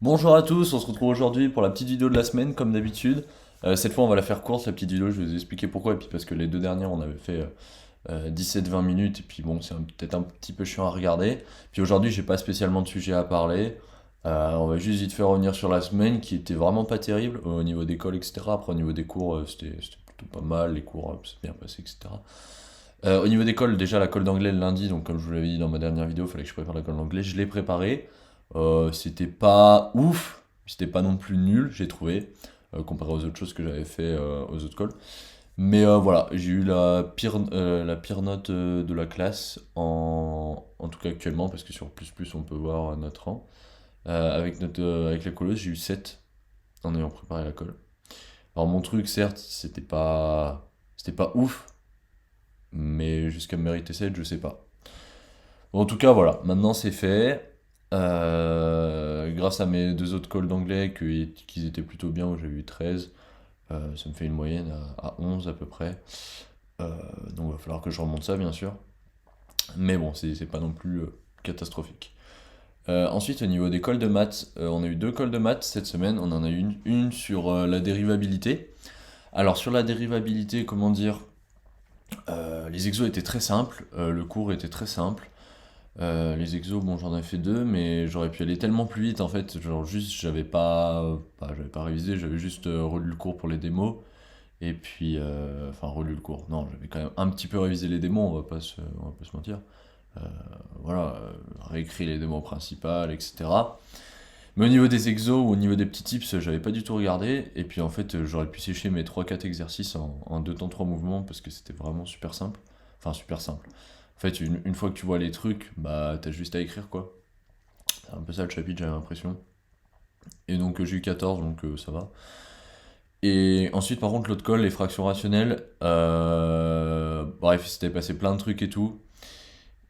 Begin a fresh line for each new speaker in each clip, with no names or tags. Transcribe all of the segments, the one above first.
Bonjour à tous, on se retrouve aujourd'hui pour la petite vidéo de la semaine comme d'habitude. Cette fois on va la faire courte, la petite vidéo, je vais vous expliquer pourquoi, et puis parce que les deux dernières on avait fait 17-20 minutes, et puis bon c'est peut-être un petit peu chiant à regarder. Puis aujourd'hui j'ai pas spécialement de sujet à parler. On va juste vite faire revenir sur la semaine qui était vraiment pas terrible au niveau d'école, etc. Après au niveau des cours c'était plutôt pas mal, les cours c'est bien passé, etc. Au niveau d'école, déjà la colle d'anglais le lundi, donc comme je vous l'avais dit dans ma dernière vidéo, il fallait que je prépare la colle d'anglais, je l'ai préparé. C'était pas ouf, c'était pas non plus nul, j'ai trouvé, comparé aux autres choses que j'avais fait aux autres colles. Mais voilà, j'ai eu la pire note de la classe, en tout cas actuellement, parce que sur plus plus on peut voir notre rang. Avec la colleuse, j'ai eu 7 en ayant préparé la colle. Alors mon truc, certes, c'était pas ouf, mais jusqu'à me mériter 7, je sais pas. Bon, en tout cas, voilà, maintenant c'est fait. Grâce à mes deux autres calls d'anglais qui étaient plutôt bien, où j'ai eu 13, ça me fait une moyenne à 11 à peu près. Donc il va falloir que je remonte ça, bien sûr. Mais bon, c'est pas non plus catastrophique. Ensuite, au niveau des calls de maths, on a eu deux calls de maths cette semaine. On en a eu une sur la dérivabilité. Alors, sur la dérivabilité, comment dire, les exos étaient très simples, le cours était très simple. Les exos, bon, j'en ai fait deux, mais j'aurais pu aller tellement plus vite en fait. Genre, juste, j'avais pas révisé, j'avais juste relu le cours pour les démos. Et puis, enfin, relu le cours. Non, j'avais quand même un petit peu révisé les démos, on va pas se mentir. Euh, voilà, réécrit les démos principales, etc. Mais au niveau des exos ou au niveau des petits tips, j'avais pas du tout regardé. Et puis en fait, j'aurais pu sécher mes trois quatre exercices en 2 temps 3 mouvements parce que c'était vraiment super simple. Enfin, super simple. En fait, une fois que tu vois les trucs, bah t'as juste à écrire quoi. C'est un peu ça le chapitre, j'avais l'impression. Et donc j'ai eu 14, donc ça va. Et ensuite, par contre, l'autre colle, les fractions rationnelles, bref, il s'était passé plein de trucs et tout.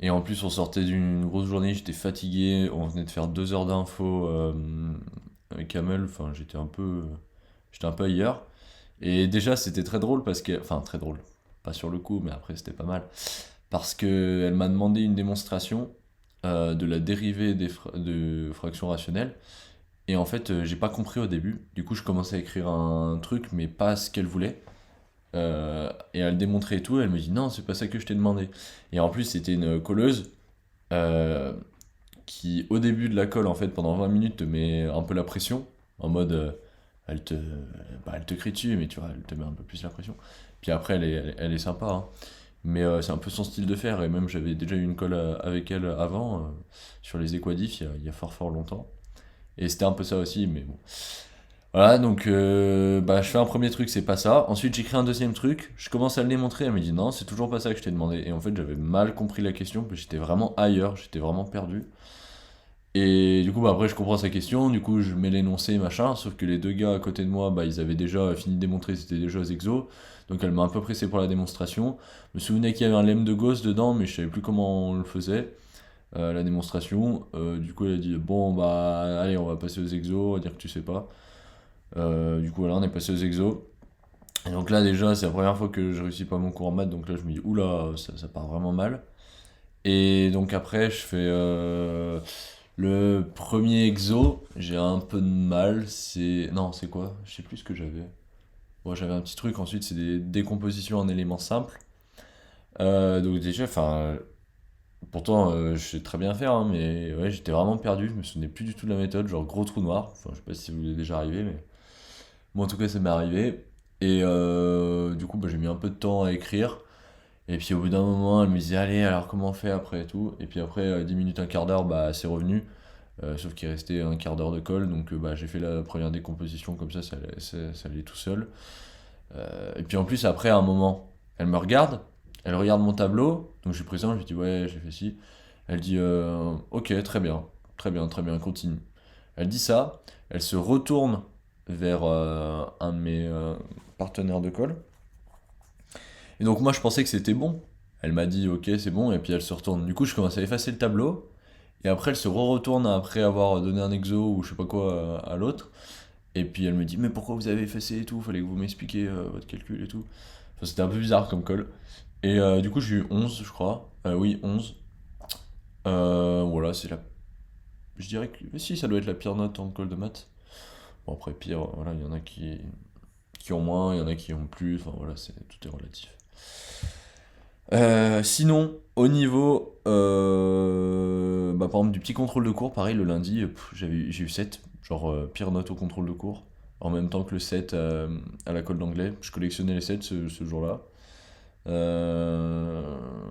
Et en plus, on sortait d'une grosse journée, j'étais fatigué, on venait de faire 2 heures d'infos avec Kamel, enfin j'étais un peu ailleurs. Et déjà, c'était très drôle parce que, enfin très drôle, pas sur le coup, mais après c'était pas mal. Parce que elle m'a demandé une démonstration de la dérivée de fractions rationnelles. Et en fait, j'ai pas compris au début. Du coup, je commençais à écrire un truc, mais pas ce qu'elle voulait. Et à le démontrer et tout, elle me dit non, c'est pas ça que je t'ai demandé. Et en plus, c'était une colleuse euh, qui, au début de la colle, en fait, pendant 20 minutes, te met un peu la pression, en mode, elle te crie dessus, mais tu vois, elle te met un peu plus la pression. Puis après, elle est sympa, hein. Mais c'est un peu son style de faire, et même j'avais déjà eu une colle avec elle avant, sur les équadifs, il y a fort fort longtemps. Et c'était un peu ça aussi, mais bon. Voilà, donc bah, je fais un premier truc, c'est pas ça. Ensuite, j'écris un deuxième truc, je commence à le démontrer, elle me dit non, c'est toujours pas ça que je t'ai demandé. Et en fait, j'avais mal compris la question, parce que j'étais vraiment ailleurs, j'étais vraiment perdu. Et du coup, bah, après, je comprends sa question, du coup, je mets l'énoncé, machin, sauf que les deux gars à côté de moi, bah, ils avaient déjà fini de démontrer, c'était déjà aux exos. Donc elle m'a un peu pressé pour la démonstration. Je me souvenais qu'il y avait un lemme de gosse dedans, mais je savais plus comment on le faisait, la démonstration. Du coup, elle a dit bon, bah, allez, on va passer aux exos, on va dire que tu sais pas. Du coup, voilà, on est passé aux exos. Et donc là, déjà, c'est la première fois que je réussis pas mon cours en maths, donc là, je me dis, oula, ça part vraiment mal. Et donc après, je fais le premier exo, j'ai un peu de mal. Non, c'est quoi? Je sais plus ce que j'avais. Bon, j'avais un petit truc, ensuite, c'est des décompositions en éléments simples. Donc déjà, enfin, pourtant, je sais très bien faire, hein, mais ouais, j'étais vraiment perdu, je me souvenais plus du tout de la méthode, genre gros trou noir. Enfin, je sais pas si vous est déjà arrivé, mais moi, en tout cas, ça m'est arrivé. Et du coup, bah, j'ai mis un peu de temps à écrire. Et puis au bout d'un moment, elle me disait, allez, alors comment on fait après et tout. Et puis après, 10 minutes, un quart d'heure, bah, c'est revenu. Sauf qu'il restait un quart d'heure de colle. Donc bah, j'ai fait la première décomposition comme ça allait tout seul. Et puis en plus, après, à un moment, elle regarde mon tableau. Donc je suis présent, je lui dis, ouais, j'ai fait ci. Elle dit, ok, très bien, très bien, très bien, continue. Elle dit ça, elle se retourne vers un de mes partenaires de colle. Et donc moi je pensais que c'était bon. Elle m'a dit ok c'est bon et puis elle se retourne. Du coup je commence à effacer le tableau et après elle se re-retourne après avoir donné un exo ou je sais pas quoi à l'autre. Et puis elle me dit mais pourquoi vous avez effacé et tout, fallait que vous m'expliquiez votre calcul et tout. Enfin c'était un peu bizarre comme colle. Et du coup j'ai eu 11 je crois. Oui 11. Voilà c'est là. je dirais que mais si, ça doit être la pire note en colle de maths. Bon, après, pire, voilà, il y en a qui ont moins, il y en a qui ont plus, enfin voilà, tout est relatif. Sinon, au niveau, bah, par exemple, du petit contrôle de cours, pareil, le lundi, j'ai eu 7 genre pire note au contrôle de cours, en même temps que le 7 à la colle d'anglais. Je collectionnais les 7 ce jour-là.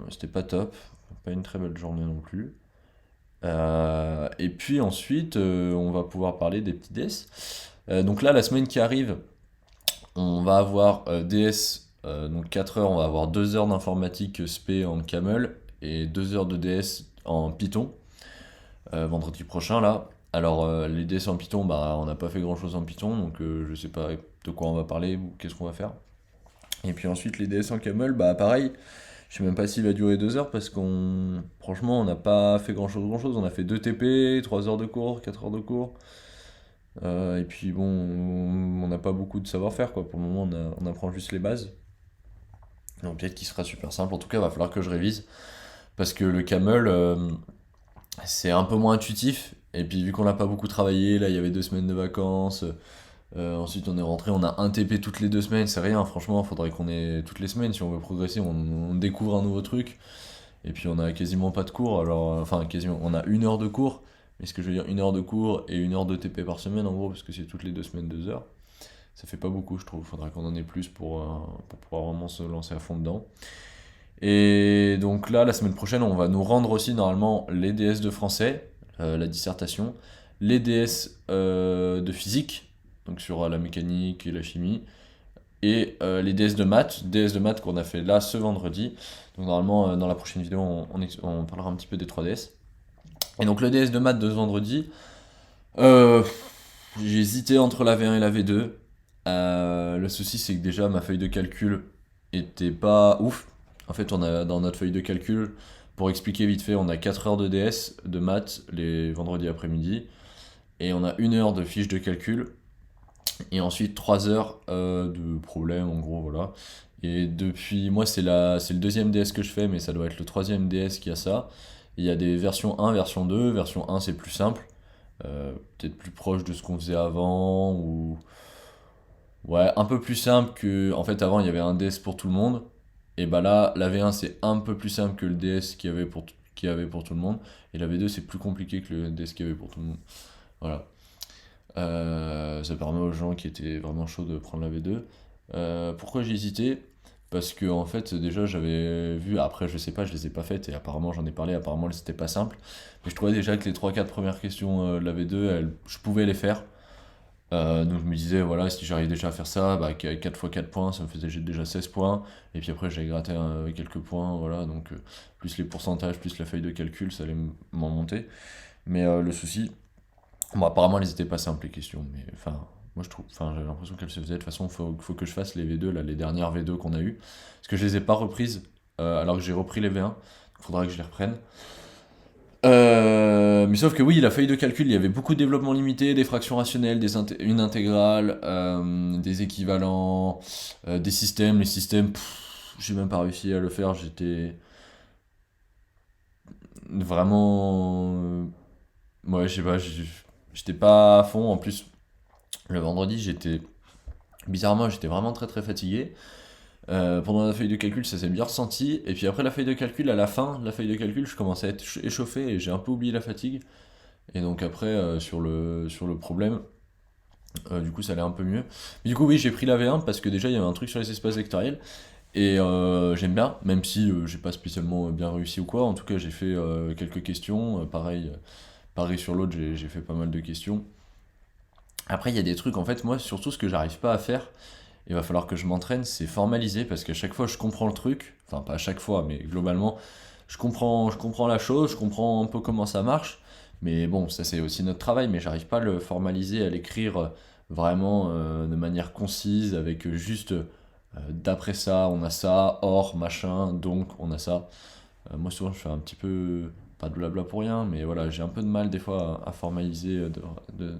C'était pas top, pas une très belle journée non plus. Et puis ensuite, on va pouvoir parler des petits DS. Donc là, la semaine qui arrive, on va avoir DS, donc 4 heures, on va avoir 2 heures d'informatique SP en Camel et 2 heures de DS en Python, vendredi prochain là. Alors les DS en Python, bah on n'a pas fait grand chose en Python, donc je sais pas de quoi on va parler ou qu'est-ce qu'on va faire. Et puis ensuite les DS en Camel, bah pareil, je sais même pas s'il va durer 2 heures parce qu'on, franchement, on n'a pas fait grand chose. On a fait 2 TP, 3 heures de cours, 4 heures de cours. Et puis bon, on n'a pas beaucoup de savoir-faire quoi. Pour le moment, on apprend juste les bases. Donc peut-être qu'il sera super simple. En tout cas, il va falloir que je révise. Parce que le camel, c'est un peu moins intuitif. Et puis vu qu'on l'a pas beaucoup travaillé, là il y avait 2 semaines de vacances. Ensuite on est rentré, on a un TP toutes les 2 semaines, c'est rien. Franchement, il faudrait qu'on ait toutes les semaines si on veut progresser. On découvre un nouveau truc. Et puis on a quasiment pas de cours. Alors, enfin, quasiment, on a 1 heure de cours. Mais ce que je veux dire, 1 heure de cours et 1 heure de TP par semaine en gros, parce que c'est toutes les 2 semaines 2 heures. Ça fait pas beaucoup, je trouve. Faudrait qu'on en ait plus pour pouvoir vraiment se lancer à fond dedans. Et donc là, la semaine prochaine, on va nous rendre aussi normalement les DS de français, la dissertation, les DS de physique, donc sur la mécanique et la chimie, et les DS de maths qu'on a fait là ce vendredi. Donc normalement, dans la prochaine vidéo, on parlera un petit peu des 3DS. Et donc le DS de maths de ce vendredi, euh, j'ai hésité entre la V1 et la V2. Le souci, c'est que déjà, ma feuille de calcul était pas ouf. En fait, on a dans notre feuille de calcul, pour expliquer vite fait, on a 4 heures de DS, de maths, les vendredis après-midi, et on a 1 heure de fiche de calcul, et ensuite 3 heures de problème, en gros, voilà. Et depuis, moi, c'est le deuxième DS que je fais, mais ça doit être le troisième DS qui a ça. Il y a des versions 1, version 2. Version 1, c'est plus simple, peut-être plus proche de ce qu'on faisait avant, ou ouais, un peu plus simple que. En fait, avant, il y avait un DS pour tout le monde. Et bah là, la V1, c'est un peu plus simple que le DS qu'il y avait pour tout le monde. Et la V2, c'est plus compliqué que le DS qu'il y avait pour tout le monde. Voilà. Ça permet aux gens qui étaient vraiment chauds de prendre la V2. Pourquoi j'ai hésité? Parce que, en fait, déjà, j'avais vu. Après, je sais pas, je les ai pas faites. Et apparemment, j'en ai parlé. Apparemment, c'était pas simple. Mais je trouvais déjà que les 3-4 premières questions de la V2, je pouvais les faire. Donc je me disais, voilà, si j'arrive déjà à faire ça, bah, 4 fois 4 points, ça me faisait déjà 16 points. Et puis après, j'ai gratté quelques points, voilà, donc plus les pourcentages, plus la feuille de calcul, ça allait m'en monter. Mais le souci, bon, apparemment, elles étaient pas simples les questions, mais enfin, moi je trouve, enfin, j'avais l'impression qu'elles se faisaient. De toute façon, faut que je fasse les V2, là, les dernières V2 qu'on a eues. Parce que je les ai pas reprises, alors que j'ai repris les V1, il faudra que je les reprenne. Mais sauf que oui, la feuille de calcul, il y avait beaucoup de développement limité, des fractions rationnelles, une intégrale, des équivalents, des systèmes. Les systèmes, j'ai même pas réussi à le faire. J'étais vraiment, ouais, je sais pas, j'étais pas à fond. En plus, le vendredi, bizarrement, j'étais vraiment très très fatigué. Pendant la feuille de calcul, ça s'est bien ressenti. Et puis après la feuille de calcul, à la fin de la feuille de calcul, je commençais à être échauffé et j'ai un peu oublié la fatigue. Et donc après, sur le problème, du coup, ça allait un peu mieux. Mais du coup, oui, j'ai pris la V1 parce que déjà, il y avait un truc sur les espaces vectoriels. Et j'aime bien, même si j'ai pas spécialement bien réussi ou quoi. En tout cas, j'ai fait quelques questions. Pareil sur l'autre, j'ai fait pas mal de questions. Après, il y a des trucs, en fait, moi, surtout ce que j'arrive pas à faire, il va falloir que je m'entraîne, c'est formaliser parce qu'à chaque fois, je comprends le truc. Enfin, pas à chaque fois, mais globalement, je comprends la chose, je comprends un peu comment ça marche. Mais bon, ça c'est aussi notre travail, mais j'arrive pas à le formaliser, à l'écrire vraiment de manière concise, avec juste d'après ça, on a ça, or, machin, donc on a ça. Moi souvent je fais un petit peu, pas de blabla pour rien, mais voilà, j'ai un peu de mal des fois à formaliser de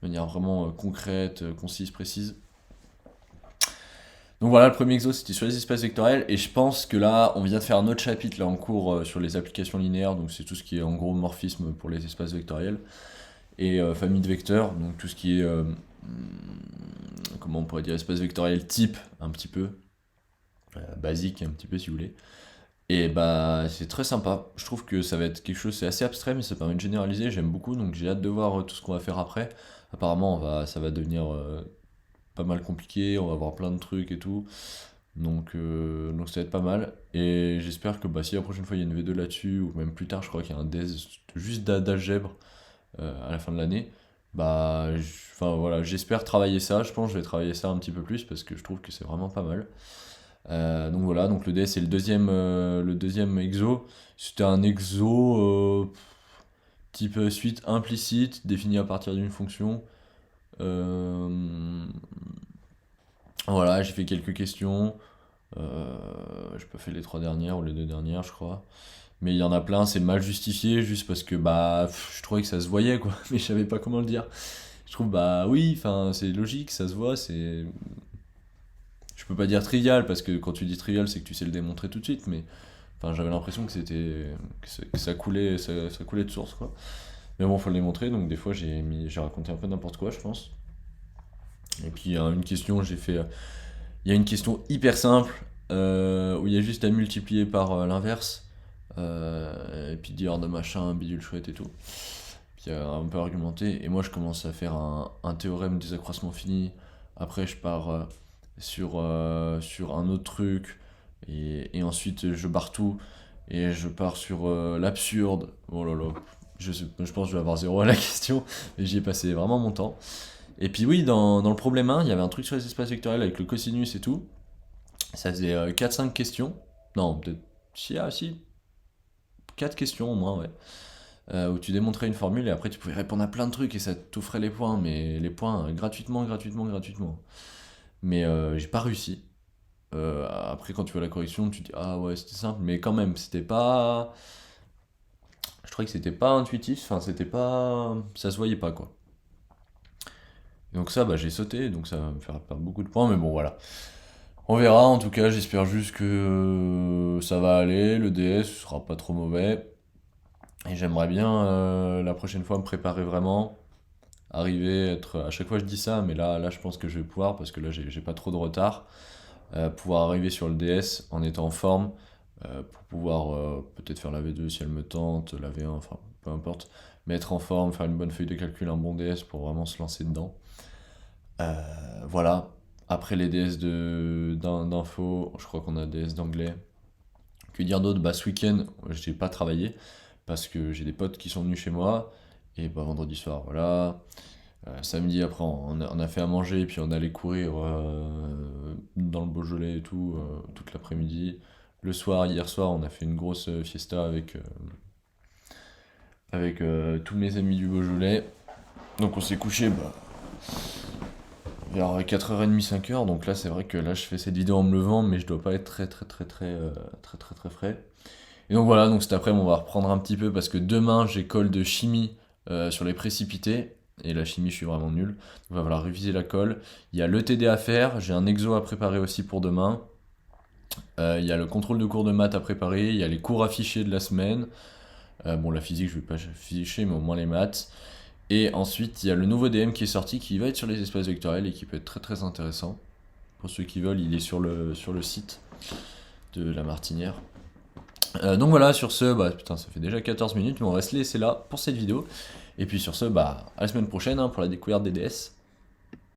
manière vraiment concrète, concise, précise. Donc voilà, le premier exo c'était sur les espaces vectoriels, et je pense que là on vient de faire un autre chapitre là en cours sur les applications linéaires, donc c'est tout ce qui est en gros morphisme pour les espaces vectoriels, et famille de vecteurs, donc tout ce qui est, comment on pourrait dire, espace vectoriel type, un petit peu, basique un petit peu si vous voulez. Et bah c'est très sympa, je trouve que ça va être quelque chose, c'est assez abstrait mais ça permet de généraliser, j'aime beaucoup, donc j'ai hâte de voir tout ce qu'on va faire après. Apparemment ça va devenir pas mal compliqué, on va avoir plein de trucs et tout. Donc ça va être pas mal. Et j'espère que bah, si la prochaine fois il y a une V2 là-dessus, ou même plus tard, je crois qu'il y a un DES juste d'algèbre à la fin de l'année, bah enfin voilà, j'espère travailler ça. Je pense que je vais travailler ça un petit peu plus parce que je trouve que c'est vraiment pas mal. Donc voilà, donc le DS c'est le deuxième exo. C'était un exo type suite implicite défini à partir d'une fonction. Euh, voilà, j'ai fait quelques questions. J'ai pas fait les trois dernières ou les deux dernières, je crois. Mais il y en a plein, c'est mal justifié juste parce que bah je trouvais que ça se voyait quoi, mais je savais pas comment le dire. Je trouve bah oui, enfin c'est logique, ça se voit, c'est je peux pas dire trivial parce que quand tu dis trivial, c'est que tu sais le démontrer tout de suite, mais enfin j'avais l'impression que ça coulait ça coulait de source quoi. Mais bon, faut le démontrer, donc des fois j'ai raconté un peu n'importe quoi, je pense. Et puis une question, il y a une question hyper simple où il y a juste à multiplier par l'inverse et puis dire de machin, bidule chouette et tout. Puis un peu argumenté. Et moi, je commence à faire un théorème des accroissements finis. Après, je pars sur un autre truc. Et ensuite, je barre tout. Et je pars sur l'absurde. Oh là là. Je pense que je vais avoir zéro à la question. Mais j'y ai passé vraiment mon temps. Et puis oui, dans le problème 1, il y avait un truc sur les espaces vectoriels avec le cosinus et tout. Ça faisait 4-5 questions. Non, peut-être. Si, 4 questions au moins, ouais. Où tu démontrais une formule et après tu pouvais répondre à plein de trucs et ça t'offrait les points, mais les points gratuitement. Mais j'ai pas réussi. Après, quand tu vois la correction, tu te dis ah ouais, c'était simple, mais quand même, c'était pas. Je trouvais que c'était pas intuitif, enfin, c'était pas. Ça se voyait pas quoi. Et donc ça, bah j'ai sauté, donc ça va me faire perdre beaucoup de points, mais bon voilà. On verra, en tout cas, j'espère juste que ça va aller, le DS sera pas trop mauvais. Et j'aimerais bien la prochaine fois me préparer vraiment, arriver, être. À chaque fois je dis ça, mais là je pense que je vais pouvoir, parce que là j'ai pas trop de retard. Pouvoir arriver sur le DS en étant en forme, pour pouvoir peut-être faire la V2 si elle me tente, la V1, enfin peu importe. Mais être en forme, faire une bonne feuille de calcul, un bon DS pour vraiment se lancer dedans. Euh, voilà. Après les DS d'info, je crois qu'on a DS d'anglais. Que dire d'autre? Bah ce week-end, j'ai pas travaillé parce que j'ai des potes qui sont venus chez moi. Et bah vendredi soir, voilà. Samedi après on a fait à manger et puis on allait courir dans le Beaujolais et tout, toute l'après-midi. Le soir, hier soir, on a fait une grosse fiesta avec tous mes amis du Beaujolais. Donc on s'est couché bah, vers 4h30, 5h. Donc là c'est vrai que là je fais cette vidéo en me levant mais je dois pas être très frais. Et donc voilà, donc cet après-midi on va reprendre un petit peu parce que demain j'ai colle de chimie sur les précipités. Et la chimie, je suis vraiment nul. Donc il va falloir réviser la colle. Il y a l'ETD à faire, j'ai un exo à préparer aussi pour demain. Il y a le contrôle de cours de maths à préparer, il y a les cours affichés de la semaine. Bon, la physique, je vais pas afficher, mais au moins les maths. Et ensuite, il y a le nouveau DM qui est sorti, qui va être sur les espaces vectoriels et qui peut être très intéressant. Pour ceux qui veulent, il est sur le site de la Martinière. Donc voilà, sur ce, bah putain, ça fait déjà 14 minutes, mais on va se laisser là pour cette vidéo. Et puis sur ce, bah à la semaine prochaine hein, pour la découverte des DS.